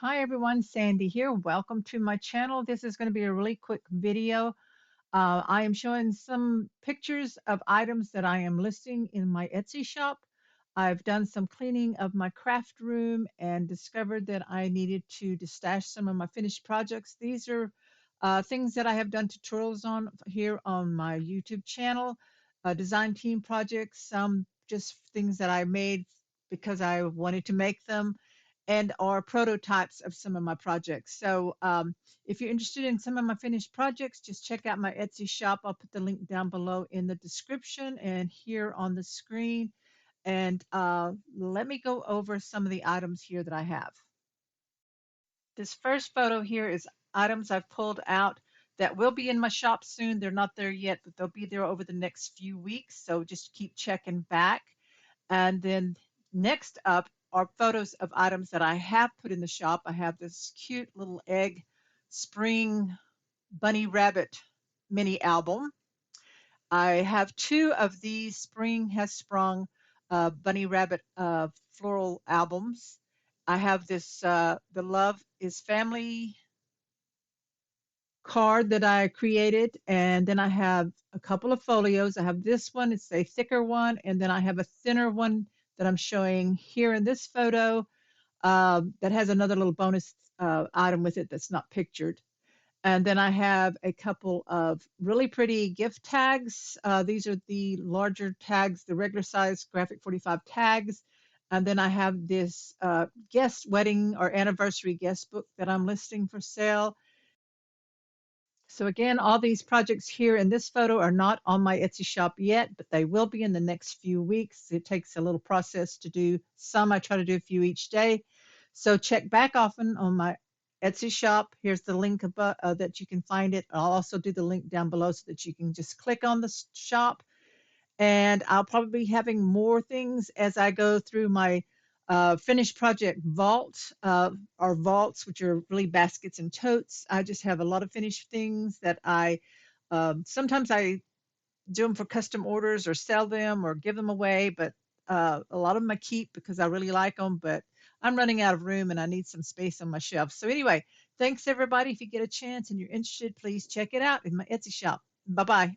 Hi everyone, Sandy here. Welcome to my channel. This is going to be a really quick video. I am showing some pictures of items that I am listing in my Etsy shop. I've done some cleaning of my craft room and discovered that I needed to destash some of my finished projects. These are things that I have done tutorials on here on my YouTube channel, design team projects, some just things that I made because I wanted to make them and are prototypes of some of my projects. So if you're interested in some of my finished projects, just check out my Etsy shop. I'll put the link down below in the description and here on the screen. And let me go over some of the items here that I have. This first photo here is items I've pulled out that will be in my shop soon. They're not there yet, but they'll be there over the next few weeks. So just keep checking back. And then next up are photos of items that I have put in the shop. I have this cute little egg spring bunny rabbit mini album. I have two of these Spring Has Sprung bunny rabbit floral albums. I have this The Love is Family card that I created, and then I have a couple of folios. I have this one, it's a thicker one, and then I have a thinner one that I'm showing here in this photo that has another little bonus item with it that's not pictured. And then I have a couple of really pretty gift tags. These are the larger tags, the regular size graphic 45 tags. And then I have this guest wedding or anniversary guest book that I'm listing for sale. So again, all these projects here in this photo are not on my Etsy shop yet, but they will be in the next few weeks. It takes a little process to do some. I try to do a few each day. So check back often on my Etsy shop. Here's the link above that you can find it. I'll also do the link down below so that you can just click on the shop. And I'll probably be having more things as I go through my finished project vault, or vaults, which are really baskets and totes. I just have a lot of finished things that sometimes I do them for custom orders or sell them or give them away, but a lot of them I keep because I really like them, but I'm running out of room and I need some space on my shelf. So anyway, thanks everybody. If you get a chance and you're interested, please check it out in my Etsy shop. Bye-bye.